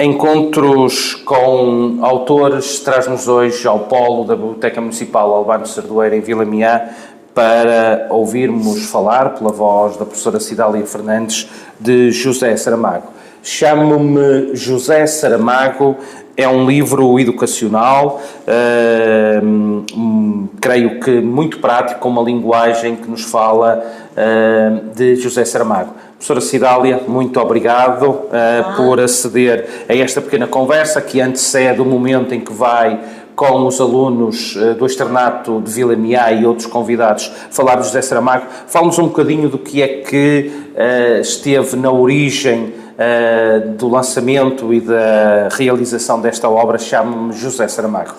Encontros com autores traz-nos hoje ao polo da Biblioteca Municipal Albano Sardoeira em Vila Miã para ouvirmos falar, pela voz da professora Cidália Fernandes, de José Saramago. Chamo-me José Saramago, é um livro educacional, creio que muito prático, com uma linguagem que nos fala de José Saramago. Professora Cidália, muito obrigado por aceder a esta pequena conversa que antecede o momento em que vai com os alunos do externato de Vila Miã e outros convidados falar de José Saramago. Fala-nos um bocadinho do que é que esteve na origem do lançamento e da realização desta obra. Chamo-me José Saramago.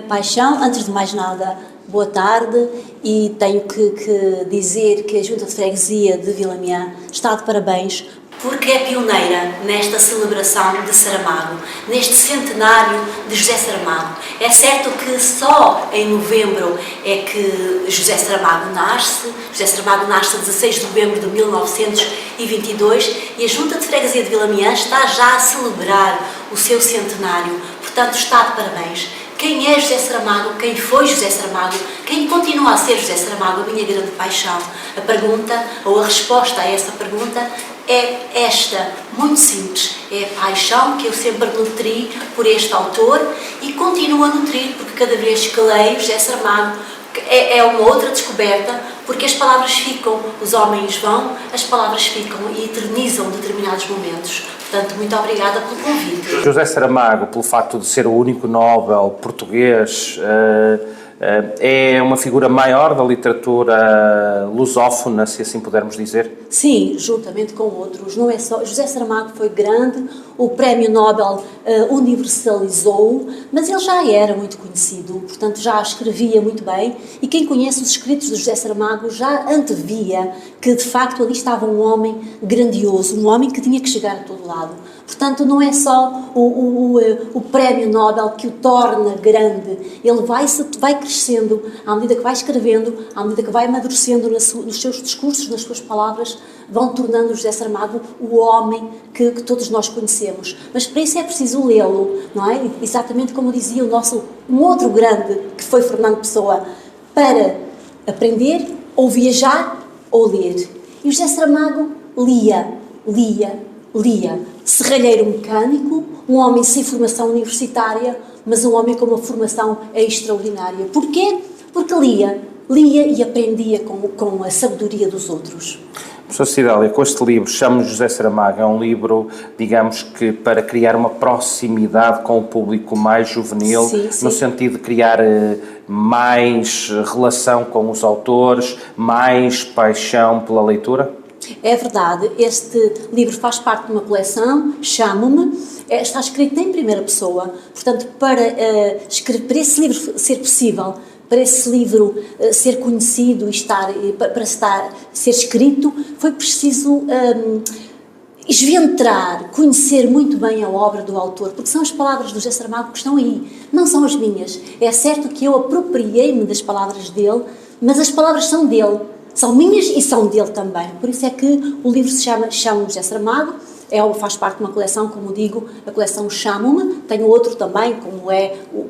Paixão, antes de mais nada, boa tarde, e tenho que dizer que a Junta de Freguesia de Vila Miã está de parabéns porque é pioneira nesta celebração de Saramago, neste centenário de José Saramago. É certo que só em novembro é que José Saramago nasce. José Saramago nasce a 16 de novembro de 1922 e a Junta de Freguesia de Vila Miã está já a celebrar o seu centenário. Portanto, está de parabéns. Quem é José Saramago? Quem foi José Saramago? Quem continua a ser José Saramago? A minha grande paixão. A pergunta, ou a resposta a essa pergunta, é esta, muito simples. É a paixão que eu sempre nutri por este autor e continuo a nutrir, porque cada vez que leio José Saramago é uma outra descoberta, porque as palavras ficam, os homens vão, as palavras ficam e eternizam determinados momentos. Portanto, muito obrigada pelo convite. José Saramago, pelo facto de ser o único Nobel português, é uma figura maior da literatura lusófona, se assim pudermos dizer? Sim, juntamente com outros. Não é só. José Saramago foi grande, o Prémio Nobel universalizou-o, mas ele já era muito conhecido, portanto já escrevia muito bem, e quem conhece os escritos de José Saramago já antevia que de facto ali estava um homem grandioso, um homem que tinha que chegar a todo lado. Portanto, não é só o Prémio Nobel que o torna grande, ele vai crescendo à medida que vai escrevendo, à medida que vai amadurecendo nos seus discursos, nas suas palavras, vão tornando José Saramago o homem que todos nós conhecemos. Mas para isso é preciso lê-lo, não é? Exatamente como dizia um outro grande, que foi Fernando Pessoa, para aprender, ou viajar, ou ler. E o José Saramago lia. Serralheiro mecânico, um homem sem formação universitária, mas um homem com uma formação extraordinária. Porquê? Porque lia e aprendia com a sabedoria dos outros. Professora Cidália, com este livro, chamo-me José Saramago, é um livro, digamos que para criar uma proximidade com o público mais juvenil, sim. No sentido de criar mais relação com os autores, mais paixão pela leitura? É verdade, este livro faz parte de uma coleção, Chamo-me, está escrito em primeira pessoa, portanto, para esse livro ser possível, para esse livro ser conhecido e para ser escrito, foi preciso esventrar, conhecer muito bem a obra do autor, porque são as palavras do José Saramago que estão aí, não são as minhas. É certo que eu apropriei-me das palavras dele, mas as palavras são dele. São minhas e são dele também. Por isso é que o livro se chama José Saramago, faz parte de uma coleção, como digo, a coleção Chamo-me. Tenho outro também,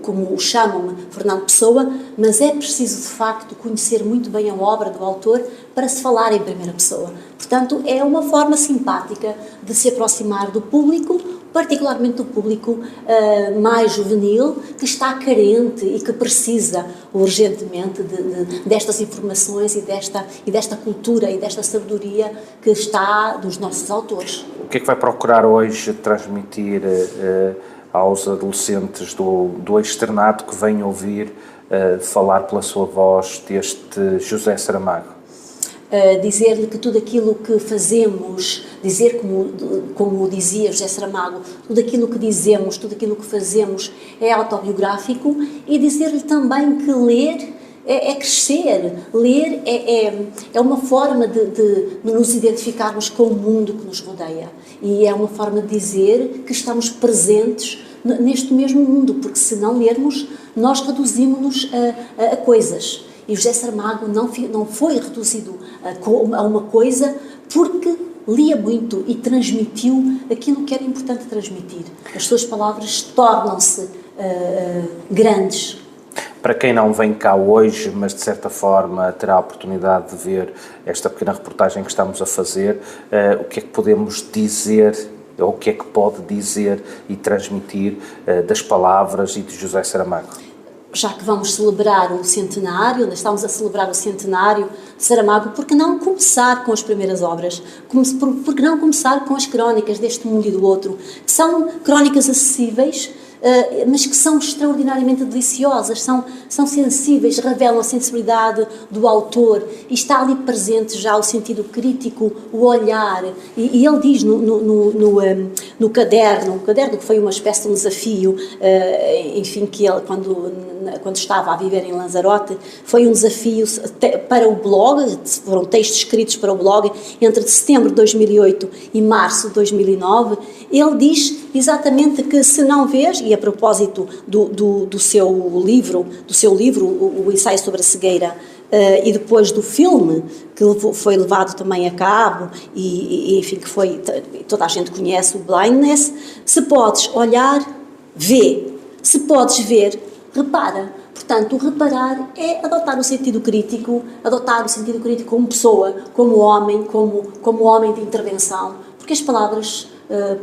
como o Chamo-me Fernando Pessoa, mas é preciso, de facto, conhecer muito bem a obra do autor para se falar em primeira pessoa. Portanto, é uma forma simpática de se aproximar do público, particularmente do público mais juvenil, que está carente e que precisa urgentemente destas informações e desta cultura e desta sabedoria que está dos nossos autores. O que é que vai procurar hoje transmitir aos adolescentes do externato que vêm ouvir falar pela sua voz deste José Saramago? Dizer-lhe que tudo aquilo que fazemos, dizer como dizia José Saramago, tudo aquilo que dizemos, tudo aquilo que fazemos é autobiográfico, e dizer-lhe também que ler é crescer, ler é uma forma de nos identificarmos com o mundo que nos rodeia, e é uma forma de dizer que estamos presentes neste mesmo mundo, porque se não lermos, nós reduzimos-nos a coisas. E José Saramago não foi reduzido a uma coisa porque lia muito e transmitiu aquilo que era importante transmitir. As suas palavras tornam-se grandes. Para quem não vem cá hoje, mas de certa forma terá a oportunidade de ver esta pequena reportagem que estamos a fazer, o que é que podemos dizer, ou o que é que pode dizer e transmitir das palavras e de José Saramago? Já que vamos celebrar o centenário, estamos a celebrar o centenário de Saramago, por que não começar com as primeiras obras? Por que não começar com as crónicas deste mundo e do outro? Que são crónicas acessíveis, mas que são extraordinariamente deliciosas, são sensíveis, revelam a sensibilidade do autor e está ali presente já o sentido crítico, o olhar. E ele diz no caderno, que foi uma espécie de um desafio, enfim, que ele, quando estava a viver em Lanzarote, foi um desafio para o blog, foram textos escritos para o blog, entre setembro de 2008 e março de 2009, ele diz exatamente que se não vês, e a propósito do seu livro, o ensaio sobre a cegueira, e depois do filme, que foi levado também a cabo, e enfim, que foi, toda a gente conhece o Blindness, se podes olhar, vê, se podes ver, repara. Portanto, o reparar é adotar o sentido crítico como pessoa, como homem, como homem de intervenção, porque as palavras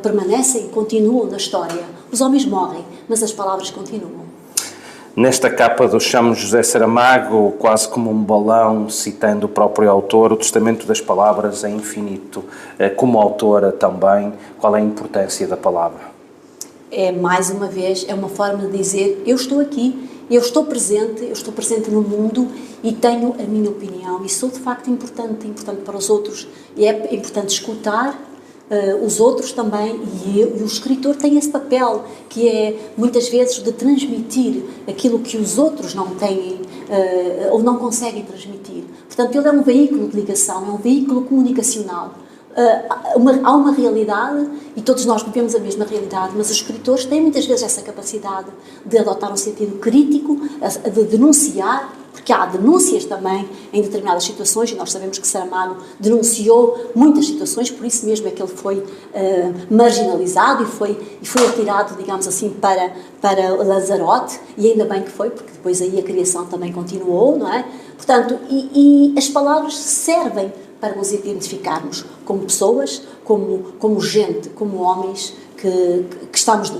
permanecem, continuam na história. Os homens morrem, mas as palavras continuam. Nesta capa do Chamo José Saramago, quase como um balão, citando o próprio autor, o testamento das palavras é infinito. Como autora também, qual é a importância da palavra? É, mais uma vez, é uma forma de dizer, eu estou aqui, eu estou presente no mundo e tenho a minha opinião e sou de facto importante para os outros, e é importante escutar os outros também, e o escritor tem esse papel, que é muitas vezes de transmitir aquilo que os outros não têm ou não conseguem transmitir. Portanto, ele é um veículo de ligação, é um veículo comunicacional. Há uma realidade e todos nós vivemos a mesma realidade, mas os escritores têm muitas vezes essa capacidade de adotar um sentido crítico, de denunciar, porque há denúncias também em determinadas situações, e nós sabemos que Saramago denunciou muitas situações, por isso mesmo é que ele foi marginalizado e foi atirado, digamos assim, para Lanzarote, e ainda bem que foi, porque depois aí a criação também continuou, não é? Portanto, e as palavras servem para nos identificarmos como pessoas, como gente, como homens que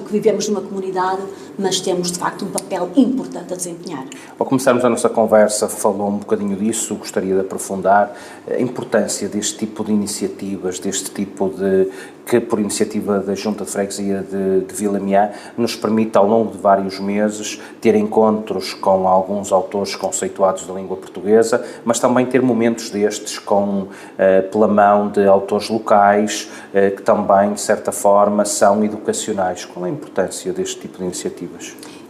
vivemos numa comunidade, mas temos de facto um papel importante a desempenhar. Ao começarmos a nossa conversa, falou um bocadinho disso, gostaria de aprofundar a importância deste tipo de iniciativas, que por iniciativa da Junta de Freguesia de Vilamián nos permite ao longo de vários meses ter encontros com alguns autores conceituados da língua portuguesa, mas também ter momentos destes pela mão de autores locais que também, de certa forma, são educacionais. Qual é a importância deste tipo de iniciativas?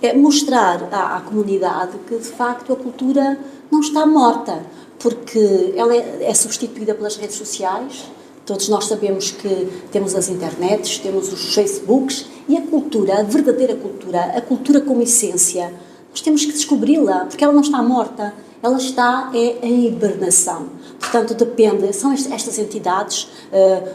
É mostrar à comunidade que, de facto, a cultura não está morta, porque ela é substituída pelas redes sociais. Todos nós sabemos que temos as internets, temos os Facebooks, e a cultura, a verdadeira cultura, a cultura como essência, nós temos que descobri-la, porque ela não está morta, ela está em hibernação. Portanto, são estas entidades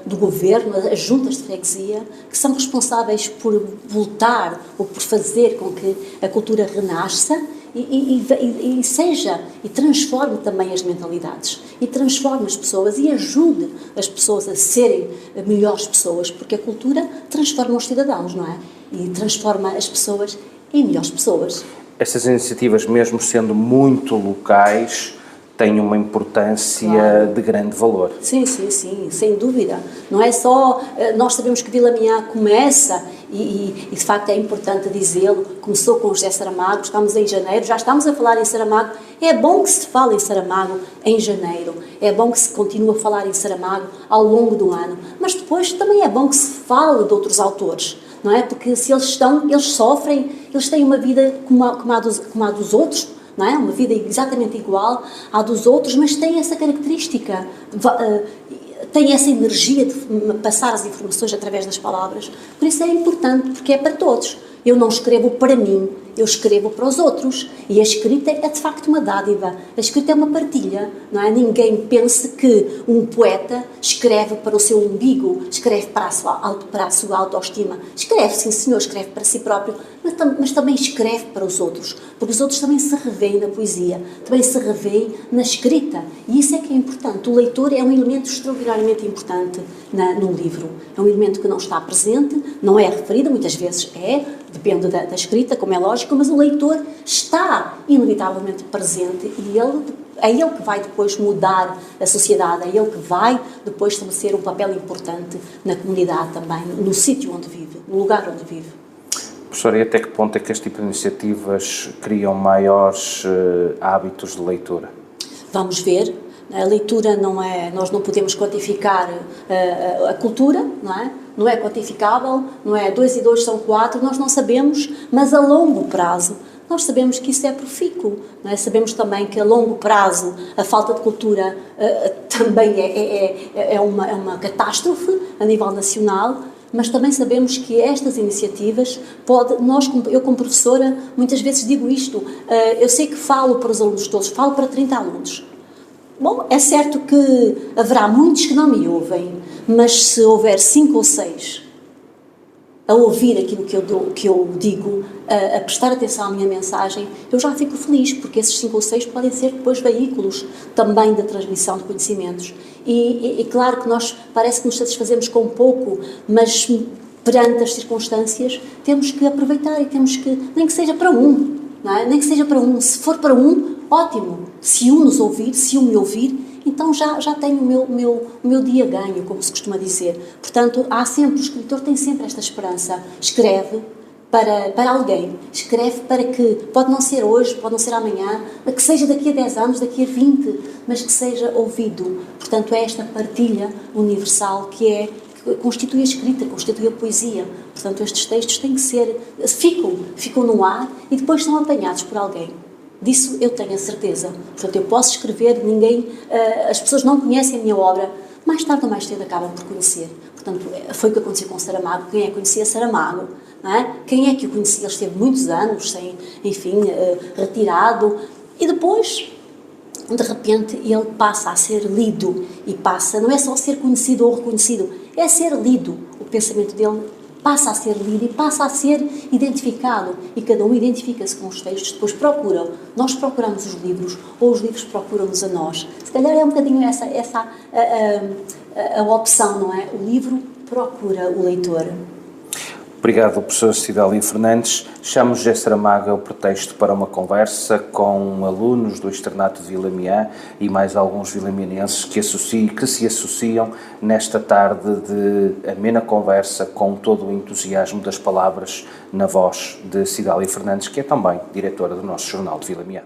do governo, as juntas de freguesia, que são responsáveis por voltar ou por fazer com que a cultura renasça e transforme também as mentalidades, e transforme as pessoas e ajude as pessoas a serem melhores pessoas, porque a cultura transforma os cidadãos, não é? E transforma as pessoas em melhores pessoas. Estas iniciativas, mesmo sendo muito locais, têm uma importância, claro, de grande valor. Sim, sem dúvida. Não é só... Nós sabemos que Vilamián começa, e de facto é importante dizê-lo, começou com José Saramago, estamos em janeiro, já estamos a falar em Saramago. É bom que se fale em Saramago em janeiro, é bom que se continue a falar em Saramago ao longo do ano, mas depois também é bom que se fale de outros autores, não é? Porque se eles sofrem, eles têm uma vida como a dos outros, não é? Uma vida exatamente igual à dos outros, mas tem essa característica, tem essa energia de passar as informações através das palavras. Por isso é importante, porque é para todos. Eu não escrevo para mim, eu escrevo para os outros. E a escrita é de facto uma dádiva. A escrita é uma partilha, não é? Ninguém pense que um poeta escreve para o seu umbigo, escreve para a sua autoestima. Escreve, sim senhor, escreve para si próprio, mas também escreve para os outros. Porque os outros também se revêem na poesia, também se revêem na escrita. E isso é que é importante. O leitor é um elemento extraordinariamente importante num livro. É um elemento que não está presente, não é referido, muitas vezes depende da escrita, como é lógico, mas o leitor está inevitavelmente presente e é ele que vai depois mudar a sociedade, é ele que vai depois estabelecer um papel importante na comunidade também, no sítio onde vive, no lugar onde vive. Professora, e até que ponto é que este tipo de iniciativas criam maiores hábitos de leitura? Vamos ver. A leitura não é, nós não podemos quantificar a cultura, não é? Não é quantificável, não é 2 e 2 são 4, nós não sabemos, mas a longo prazo nós sabemos que isso é profícuo, não é? Sabemos também que a longo prazo a falta de cultura também é uma catástrofe a nível nacional, mas também sabemos que estas iniciativas eu como professora muitas vezes digo isto, eu sei que falo para os alunos todos, falo para 30 alunos. Bom, é certo que haverá muitos que não me ouvem, mas se houver 5 ou 6 a ouvir aquilo que eu digo, a prestar atenção à minha mensagem, eu já fico feliz, porque esses 5 ou 6 podem ser depois veículos também da transmissão de conhecimentos. E claro que parece que nos satisfazemos com pouco, mas perante as circunstâncias temos que aproveitar e temos que, nem que seja para um, não é? Nem que seja para um, se for para um, ótimo, se um nos ouvir, se um me ouvir, então já tenho o meu dia ganho, como se costuma dizer. Portanto, o escritor tem sempre esta esperança, escreve para alguém, escreve para que, pode não ser hoje, pode não ser amanhã, que seja daqui a 10 anos, daqui a 20, mas que seja ouvido. Portanto, é esta partilha universal que constitui a escrita, constitui a poesia. Portanto, estes textos têm que ser, ficam no ar e depois são apanhados por alguém. Disso eu tenho a certeza. Portanto, eu posso escrever, as pessoas não conhecem a minha obra, mais tarde ou mais cedo acabam por conhecer. Portanto, foi o que aconteceu com Saramago. Quem é que conhecia Saramago? Não é? Quem é que o conhecia? Ele esteve muitos anos, retirado, e depois, de repente, ele passa a ser lido, e não é só ser conhecido ou reconhecido, é ser lido. O pensamento dele passa a ser lido e passa a ser identificado, e cada um identifica-se com os textos, depois nós procuramos os livros, ou os livros procuram-nos a nós. Se calhar é um bocadinho essa a opção, não é? O livro procura o leitor. Obrigado, professora Cidália Fernandes. Chamo José Saramago, é o pretexto para uma conversa com alunos do Externato de Vilamiã e mais alguns vilamianenses que se associam nesta tarde de amena conversa com todo o entusiasmo das palavras na voz de Cidália Fernandes, que é também diretora do nosso Jornal de Vilamiã.